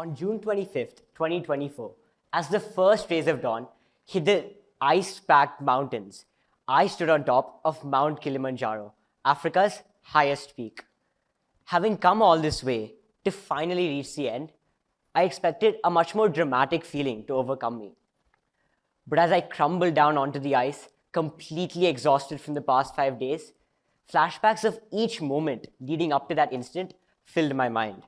On June 25th, 2024, as the first rays of dawn hit the ice-packed mountains, I stood on top of Mount Kilimanjaro, Africa's highest peak. Having come all this way to finally reach the end, I expected a much more dramatic feeling to overcome me. But as I crumbled down onto the ice, completely exhausted from the past 5 days, flashbacks of each moment leading up to that instant filled my mind.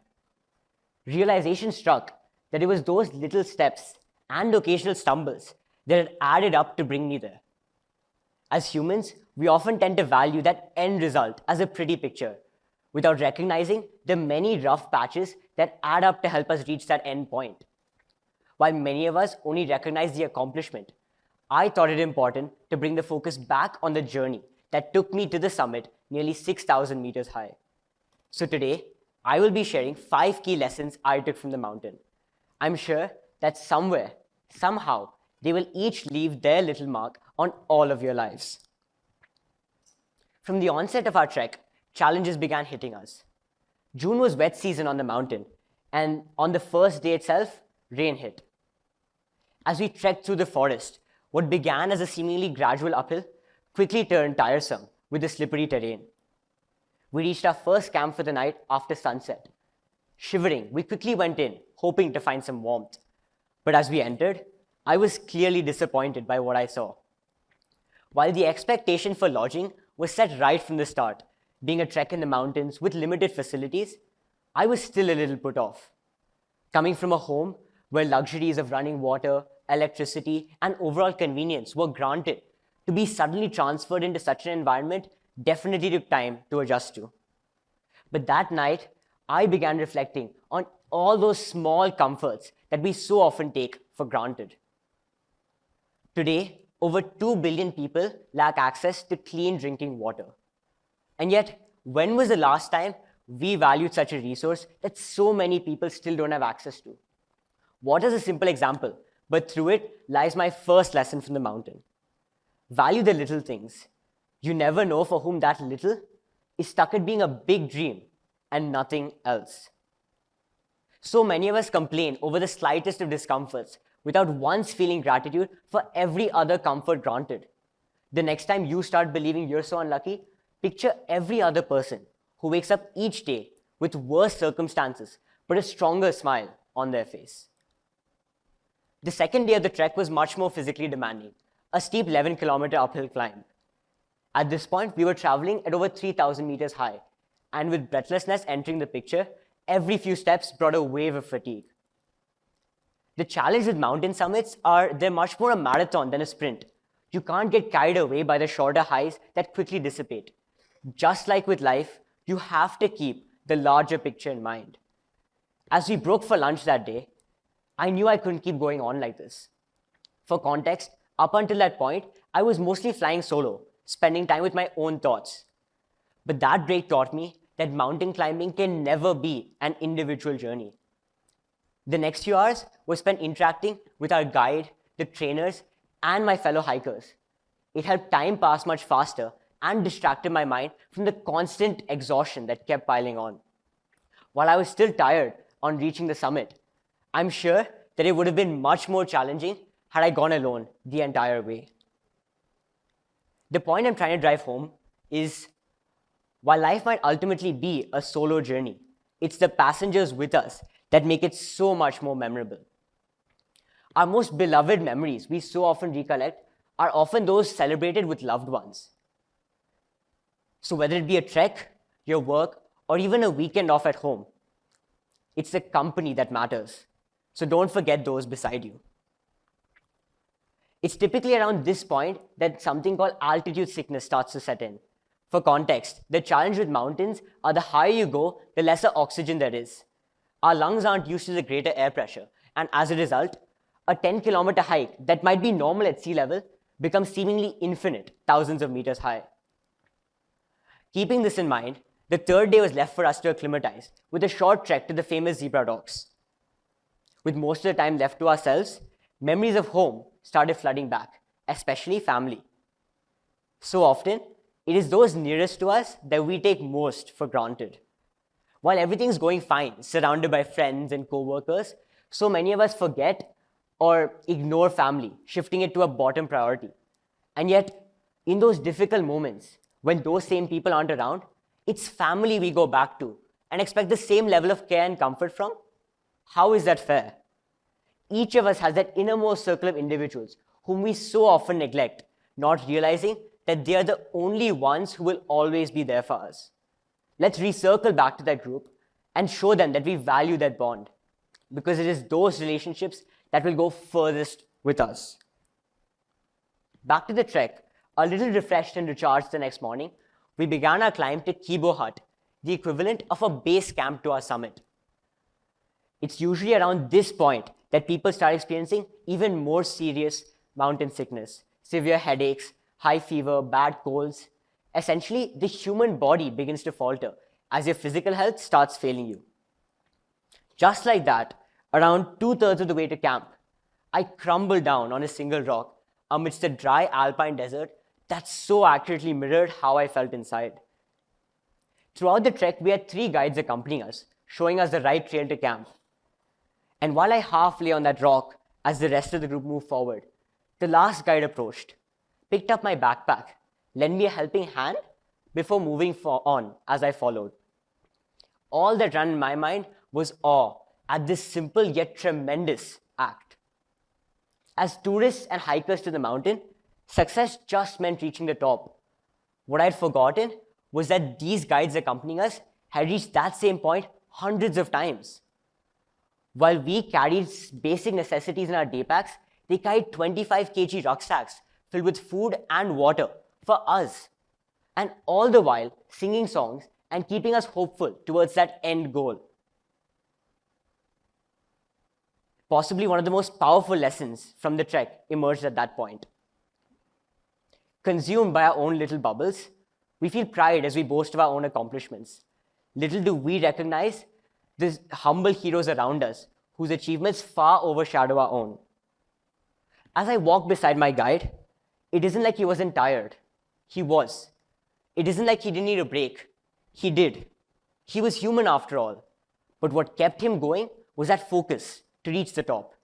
Realization struck that it was those little steps and occasional stumbles that had added up to bring me there. As humans, we often tend to value that end result as a pretty picture, without recognizing the many rough patches that add up to help us reach that end point. While many of us only recognize the accomplishment, I thought it important to bring the focus back on the journey that took me to the summit nearly 6,000 meters high. So today, I will be sharing 5 key lessons I took from the mountain. I'm sure that somewhere, somehow, they will each leave their little mark on all of your lives. From the onset of our trek, challenges began hitting us. June was wet season on the mountain, and on the first day itself, rain hit. As we trekked through the forest, what began as a seemingly gradual uphill quickly turned tiresome with the slippery terrain. We reached our first camp for the night after sunset. Shivering, we quickly went in, hoping to find some warmth. But as we entered, I was clearly disappointed by what I saw. While the expectation for lodging was set right from the start, being a trek in the mountains with limited facilities, I was still a little put off. Coming from a home where luxuries of running water, electricity, and overall convenience were granted, to be suddenly transferred into such an environment definitely took time to adjust to. But that night, I began reflecting on all those small comforts that we so often take for granted. Today, over 2 billion people lack access to clean drinking water. And yet, when was the last time we valued such a resource that so many people still don't have access to? Water is a simple example, but through it lies my first lesson from the mountain. Value the little things. You never know for whom that little is stuck at being a big dream and nothing else. So many of us complain over the slightest of discomforts without once feeling gratitude for every other comfort granted. The next time you start believing you're so unlucky, picture every other person who wakes up each day with worse circumstances but a stronger smile on their face. The second day of the trek was much more physically demanding, a steep 11-kilometer uphill climb. At this point, we were traveling at over 3,000 meters high, and with breathlessness entering the picture, every few steps brought a wave of fatigue. The challenge with mountain summits are they're much more a marathon than a sprint. You can't get carried away by the shorter highs that quickly dissipate. Just like with life, you have to keep the larger picture in mind. As we broke for lunch that day, I knew I couldn't keep going on like this. For context, up until that point, I was mostly flying solo, spending time with my own thoughts. But that break taught me that mountain climbing can never be an individual journey. The next few hours were spent interacting with our guide, the trainers, and my fellow hikers. It helped time pass much faster and distracted my mind from the constant exhaustion that kept piling on. While I was still tired on reaching the summit, I'm sure that it would have been much more challenging had I gone alone the entire way. The point I'm trying to drive home is, while life might ultimately be a solo journey, it's the passengers with us that make it so much more memorable. Our most beloved memories we so often recollect are often those celebrated with loved ones. So whether it be a trek, your work, or even a weekend off at home, it's the company that matters. So don't forget those beside you. It's typically around this point that something called altitude sickness starts to set in. For context, the challenge with mountains are the higher you go, the lesser oxygen there is. Our lungs aren't used to the greater air pressure, and as a result, a 10-kilometer hike that might be normal at sea level becomes seemingly infinite, thousands of meters high. Keeping this in mind, the third day was left for us to acclimatize with a short trek to the famous zebra docks. With most of the time left to ourselves, memories of home started flooding back, especially family. So often, it is those nearest to us that we take most for granted. While everything's going fine, surrounded by friends and co-workers, so many of us forget or ignore family, shifting it to a bottom priority. And yet, in those difficult moments, when those same people aren't around, it's family we go back to and expect the same level of care and comfort from. How is that fair? Each of us has that innermost circle of individuals whom we so often neglect, not realizing that they are the only ones who will always be there for us. Let's recircle back to that group and show them that we value that bond, because it is those relationships that will go furthest with us. Back to the trek, a little refreshed and recharged the next morning, we began our climb to Kibo Hut, the equivalent of a base camp to our summit. It's usually around this point that people start experiencing even more serious mountain sickness, severe headaches, high fever, bad colds. Essentially, the human body begins to falter as your physical health starts failing you. Just like that, around 2/3 of the way to camp, I crumbled down on a single rock amidst the dry alpine desert that so accurately mirrored how I felt inside. Throughout the trek, we had 3 guides accompanying us, showing us the right trail to camp. And while I half lay on that rock as the rest of the group moved forward, the last guide approached, picked up my backpack, lent me a helping hand before moving on as I followed. All that ran in my mind was awe at this simple yet tremendous act. As tourists and hikers to the mountain, success just meant reaching the top. What I had forgotten was that these guides accompanying us had reached that same point hundreds of times. While we carried basic necessities in our day packs, they carried 25 kg rucksacks filled with food and water for us. And all the while singing songs and keeping us hopeful towards that end goal. Possibly one of the most powerful lessons from the trek emerged at that point. Consumed by our own little bubbles, we feel pride as we boast of our own accomplishments. Little do we recognize the humble heroes around us whose achievements far overshadow our own. As I walked beside my guide, it isn't like he wasn't tired. He was. It isn't like he didn't need a break. He did. He was human after all. But what kept him going was that focus to reach the top.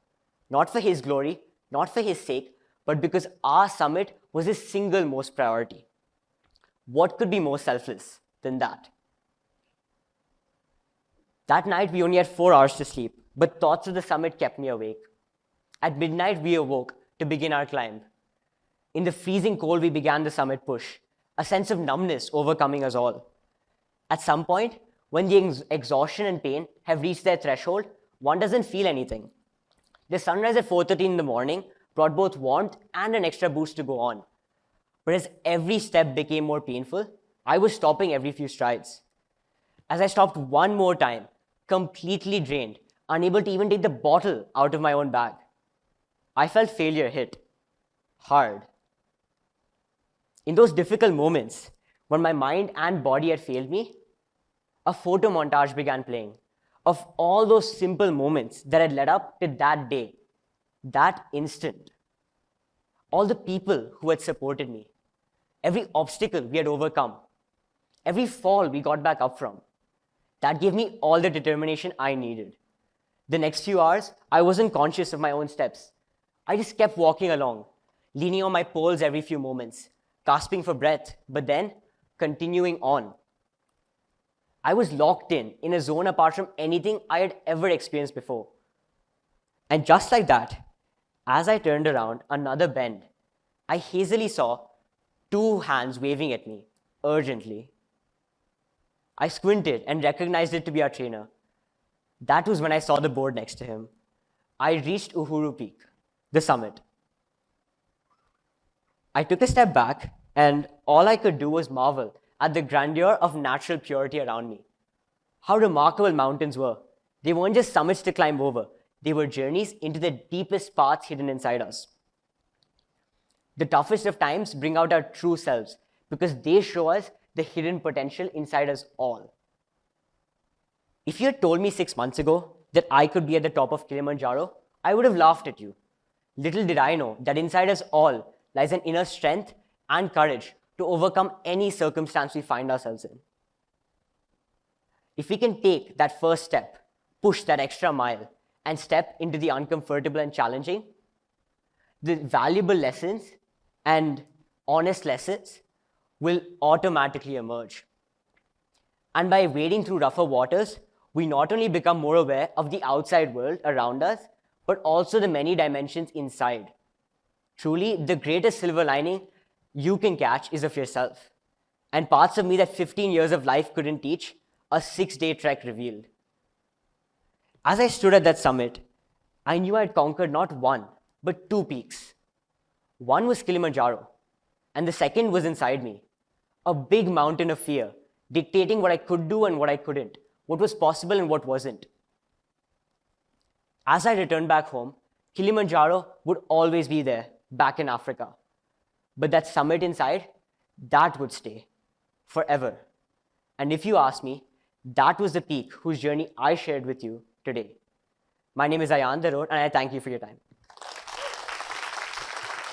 Not for his glory, not for his sake, but because our summit was his single most priority. What could be more selfless than that? That night, we only had 4 hours to sleep, but thoughts of the summit kept me awake. At midnight, we awoke to begin our climb. In the freezing cold, we began the summit push, a sense of numbness overcoming us all. At some point, when the exhaustion and pain have reached their threshold, one doesn't feel anything. The sunrise at 4:30 in the morning brought both warmth and an extra boost to go on. But as every step became more painful, I was stopping every few strides. As I stopped one more time, completely drained, unable to even take the bottle out of my own bag, I felt failure hit hard. In those difficult moments, when my mind and body had failed me, a photo montage began playing of all those simple moments that had led up to that day, that instant. All the people who had supported me, every obstacle we had overcome, every fall we got back up from. That gave me all the determination I needed. The next few hours, I wasn't conscious of my own steps. I just kept walking along, leaning on my poles every few moments, gasping for breath, but then continuing on. I was locked in a zone apart from anything I had ever experienced before. And just like that, as I turned around another bend, I hazily saw 2 hands waving at me urgently. I squinted and recognized it to be our trainer. That was when I saw the board next to him. I reached Uhuru Peak, the summit. I took a step back, and all I could do was marvel at the grandeur of natural purity around me. How remarkable mountains were. They weren't just summits to climb over. They were journeys into the deepest paths hidden inside us. The toughest of times bring out our true selves because they show us the hidden potential inside us all. If you had told me 6 months ago that I could be at the top of Kilimanjaro, I would have laughed at you. Little did I know that inside us all lies an inner strength and courage to overcome any circumstance we find ourselves in. If we can take that first step, push that extra mile, and step into the uncomfortable and challenging, the valuable lessons and honest lessons will automatically emerge. And by wading through rougher waters, we not only become more aware of the outside world around us, but also the many dimensions inside. Truly, the greatest silver lining you can catch is of yourself. And parts of me that 15 years of life couldn't teach, a 6-day trek revealed. As I stood at that summit, I knew I'd conquered not one, but 2 peaks. One was Kilimanjaro, and the second was inside me, a big mountain of fear, dictating what I could do and what I couldn't, what was possible and what wasn't. As I returned back home, Kilimanjaro would always be there, back in Africa. But that summit inside, that would stay forever. And if you ask me, that was the peak whose journey I shared with you today. My name is Ayan Dharod, and I thank you for your time.